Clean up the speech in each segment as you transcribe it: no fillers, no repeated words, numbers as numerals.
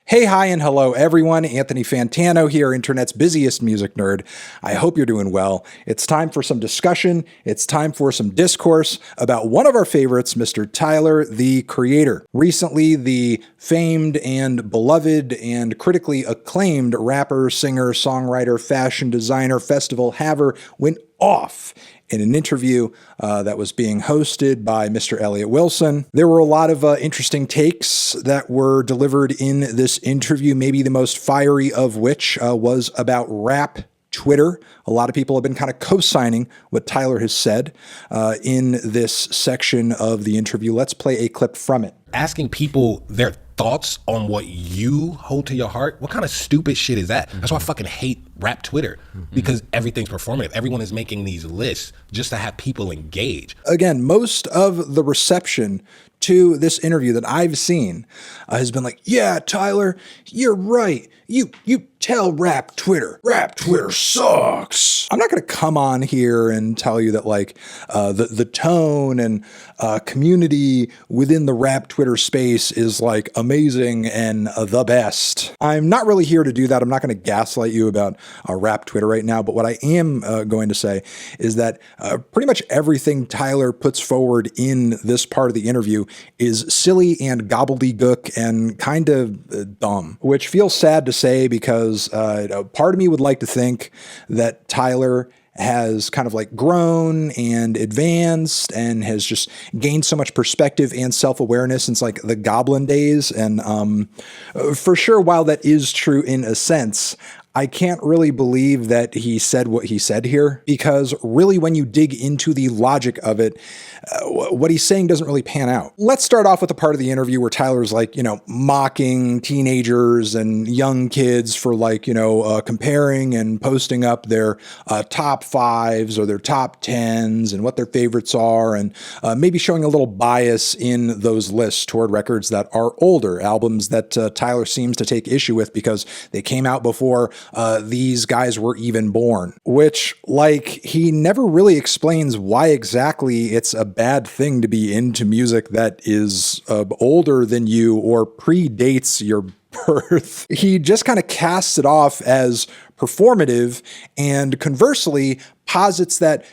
Hey, hi, and hello, everyone. Anthony Fantano here, internet's busiest music nerd. I hope you're doing well. It's time for some discussion. It's time for some discourse about one of our favorites, Mr. Tyler, the Creator. Recently, the famed and beloved and critically acclaimed rapper, singer, songwriter, fashion designer, festival haver went off in an interview that was being hosted by Mr. Elliott Wilson. There were a lot of interesting takes that were delivered in this interview, maybe the most fiery of which was about rap Twitter. A lot of people have been kind of co-signing what Tyler has said in this section of the interview. Let's play a clip from it. Asking people their thoughts on what you hold to your heart, what kind of stupid shit is that? That's why I fucking hate rap Twitter, because everything's performative. Everyone is making these lists just to have people engage. Again, most of the reception to this interview that I've seen has been like, yeah, Tyler, you're right. You tell rap Twitter. Rap Twitter sucks. I'm not going to come on here and tell you that like the tone and community within the rap Twitter space is like amazing and the best. I'm not really here to do that. I'm not going to gaslight you about rap Twitter right now. But what I am going to say is that pretty much everything Tyler puts forward in this part of the interview is silly and gobbledygook and kind of dumb, which feels sad to say because part of me would like to think that Tyler has kind of like grown and advanced and has just gained so much perspective and self-awareness since like the Goblin days. And for sure, while that is true in a sense, I can't really believe that he said what he said here, because really when you dig into the logic of it, what he's saying doesn't really pan out. Let's start off with the part of the interview where Tyler's like, mocking teenagers and young kids for like, comparing and posting up their top fives or their top tens and what their favorites are, and maybe showing a little bias in those lists toward records that are older, albums that Tyler seems to take issue with because they came out before these guys were even born, which like he never really explains why exactly it's a bad thing to be into music that is older than you or predates your birth. He just kind of casts it off as performative and conversely posits that,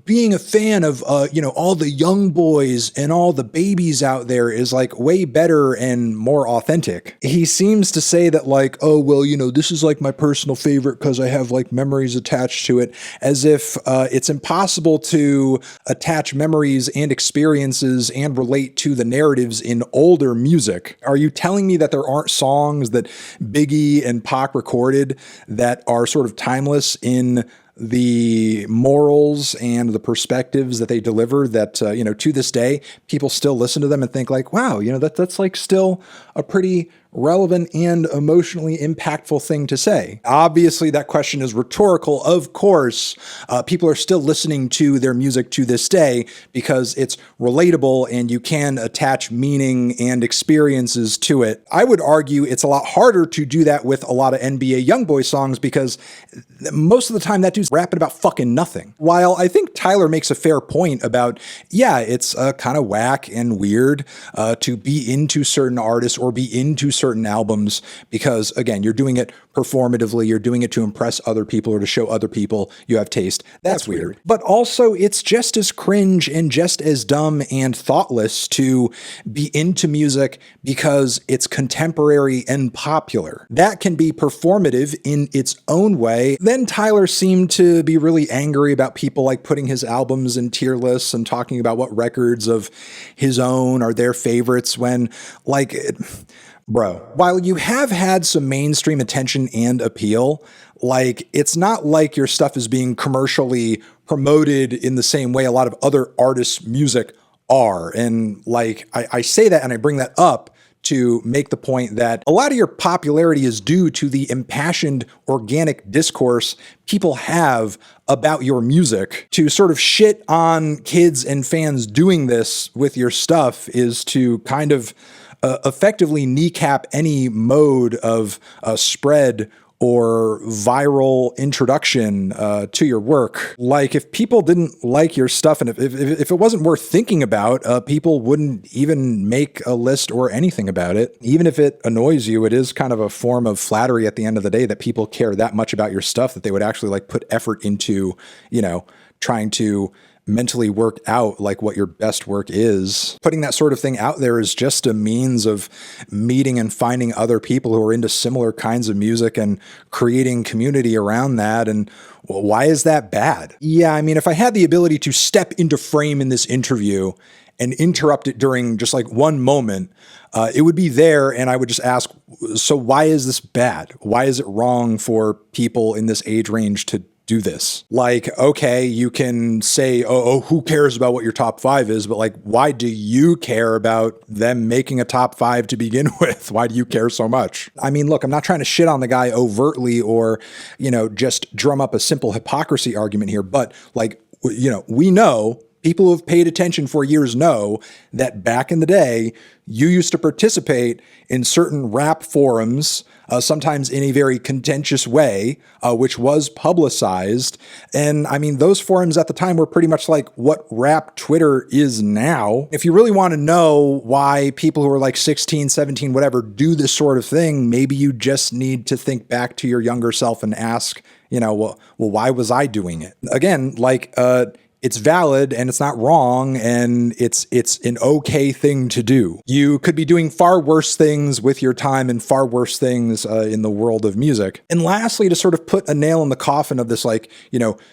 being a fan of, all the young boys and all the babies out there is like way better and more authentic. He seems to say that like, oh, well, this is like my personal favorite because I have like memories attached to it, as if it's impossible to attach memories and experiences and relate to the narratives in older music. Are you telling me that there aren't songs that Biggie and Pac recorded that are sort of timeless in the morals and the perspectives that they deliver that, to this day, people still listen to them and think like, wow, that's like still a pretty relevant and emotionally impactful thing to say? Obviously, that question is rhetorical. Of course, people are still listening to their music to this day because it's relatable and you can attach meaning and experiences to it. I would argue it's a lot harder to do that with a lot of NBA YoungBoy songs because most of the time that dude's rapping about fucking nothing. While I think Tyler makes a fair point about, yeah, it's kind of whack and weird to be into certain artists or be into certain albums because, again, you're doing it performatively, you're doing it to impress other people or to show other people you have taste. That's weird. But also, it's just as cringe and just as dumb and thoughtless to be into music because it's contemporary and popular. That can be performative in its own way. Then Tyler seemed to be really angry about people like putting his albums in tier lists and talking about what records of his own are their favorites when, like, bro, while you have had some mainstream attention and appeal, like, it's not like your stuff is being commercially promoted in the same way a lot of other artists' music are. And like, I say that and I bring that up to make the point that a lot of your popularity is due to the impassioned organic discourse people have about your music. To sort of shit on kids and fans doing this with your stuff is to kind of effectively kneecap any mode of spread or viral introduction to your work. Like, if people didn't like your stuff and if it wasn't worth thinking about, people wouldn't even make a list or anything about it. Even if it annoys you, it is kind of a form of flattery at the end of the day that people care that much about your stuff that they would actually like put effort into, trying to mentally work out like what your best work is. Putting that sort of thing out there is just a means of meeting and finding other people who are into similar kinds of music and creating community around that. And well, why is that bad? Yeah, I mean, if I had the ability to step into frame in this interview and interrupt it during just like one moment, it would be there, and I would just ask, so why is this bad? Why is it wrong for people in this age range to do this? Like, okay, you can say, oh, who cares about what your top 5 is? But like, why do you care about them making a top 5 to begin with? Why do you care so much? I mean, look, I'm not trying to shit on the guy overtly or, just drum up a simple hypocrisy argument here. But like, we know, people who have paid attention for years know that back in the day, you used to participate in certain rap forums, sometimes in a very contentious way, which was publicized. And I mean, those forums at the time were pretty much like what rap Twitter is now. If you really want to know why people who are like 16, 17, whatever, do this sort of thing, maybe you just need to think back to your younger self and ask, well, why was I doing it? Again, like, it's valid and it's not wrong and it's an okay thing to do. You could be doing far worse things with your time and far worse things in the world of music. And lastly, to sort of put a nail in the coffin of this, like,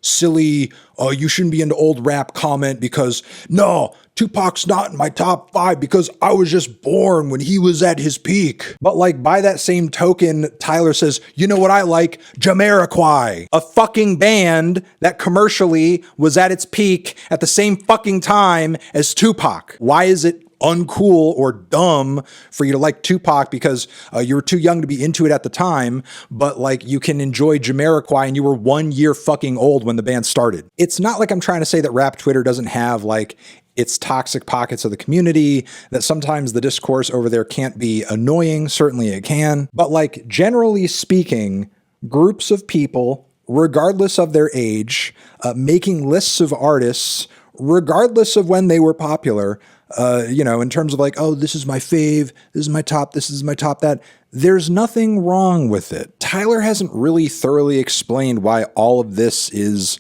silly, oh, you shouldn't be into old rap comment because no, Tupac's not in my top 5 because I was just born when he was at his peak. But like, by that same token, Tyler says, you know what I like? Jamiroquai, a fucking band that commercially was at its peak at the same fucking time as Tupac. Why is it uncool or dumb for you to like Tupac because you were too young to be into it at the time, but like you can enjoy Jamiroquai and you were 1 year fucking old when the band started? It's not like I'm trying to say that rap Twitter doesn't have like its toxic pockets of the community, that sometimes the discourse over there can't be annoying. Certainly it can. But like, generally speaking, groups of people, regardless of their age, making lists of artists, regardless of when they were popular, in terms of like, oh, this is my fave, this is my top, this is my top that. There's nothing wrong with it. Tyler hasn't really thoroughly explained why all of this is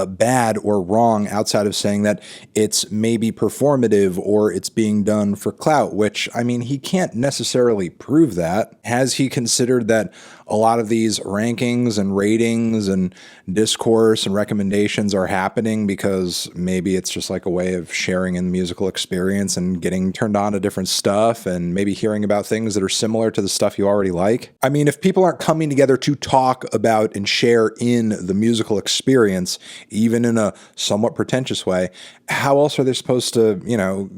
bad or wrong outside of saying that it's maybe performative or it's being done for clout, which, I mean, he can't necessarily prove that. Has he considered that a lot of these rankings and ratings and discourse and recommendations are happening because maybe it's just like a way of sharing in the musical experience and getting turned on to different stuff and maybe hearing about things that are similar to the stuff you already like? I mean, if people aren't coming together to talk about and share in the musical experience, even in a somewhat pretentious way, how else are they supposed to,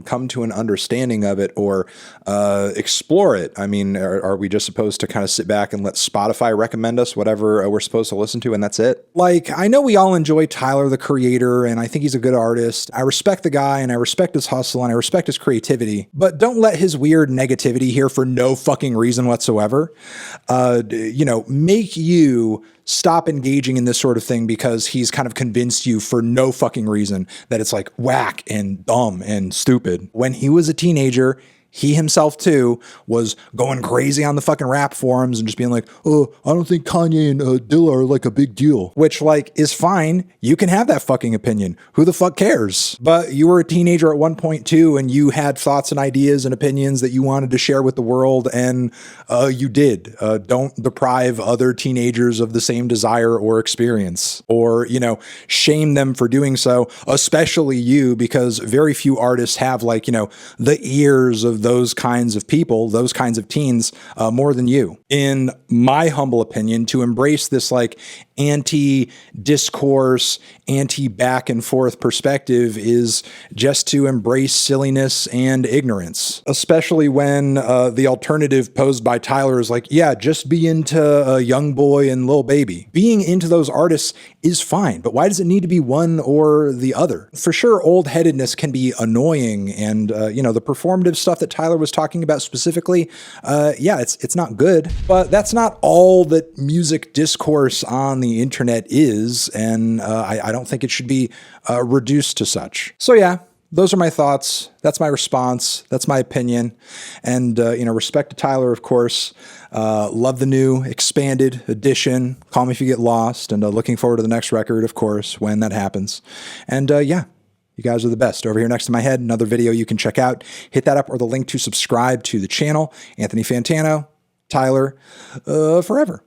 come to an understanding of it or explore it? I mean, are we just supposed to kind of sit back and let Spotify recommend us whatever we're supposed to listen to and that's it? Like, I know we all enjoy Tyler, the creator, and I think he's a good artist. I respect the guy and I respect his hustle and I respect his creativity, but don't let his weird negativity here for no fucking reason whatsoever, make you stop engaging in this sort of thing because he's kind of convinced you for no fucking reason that it's like whack and dumb and stupid. When he was a teenager, he himself too was going crazy on the fucking rap forums and just being like, oh, I don't think Kanye and Dilla are like a big deal, which like is fine. You can have that fucking opinion. Who the fuck cares? But you were a teenager at one point too, and you had thoughts and ideas and opinions that you wanted to share with the world, and you did. Don't deprive other teenagers of the same desire or experience, or, shame them for doing so, especially you, because very few artists have like, the ears of those kinds of people, those kinds of teens, more than you. In my humble opinion, to embrace this like anti-discourse, anti-back and forth perspective is just to embrace silliness and ignorance, especially when the alternative posed by Tyler is like, yeah, just be into Young Boy and Lil Baby. Being into those artists is fine, but why does it need to be one or the other? For sure, old-headedness can be annoying, and the performative stuff that Tyler was talking about specifically, yeah, it's not good, but that's not all that music discourse on the internet is, and I don't think it should be reduced to such. So yeah, those are my thoughts. That's my response. That's my opinion. And, respect to Tyler, of course. Love the new expanded edition. Call me if you get lost. And looking forward to the next record, of course, when that happens. And yeah, you guys are the best. Over here next to my head, another video you can check out. Hit that up or the link to subscribe to the channel. Anthony Fantano, Tyler, forever.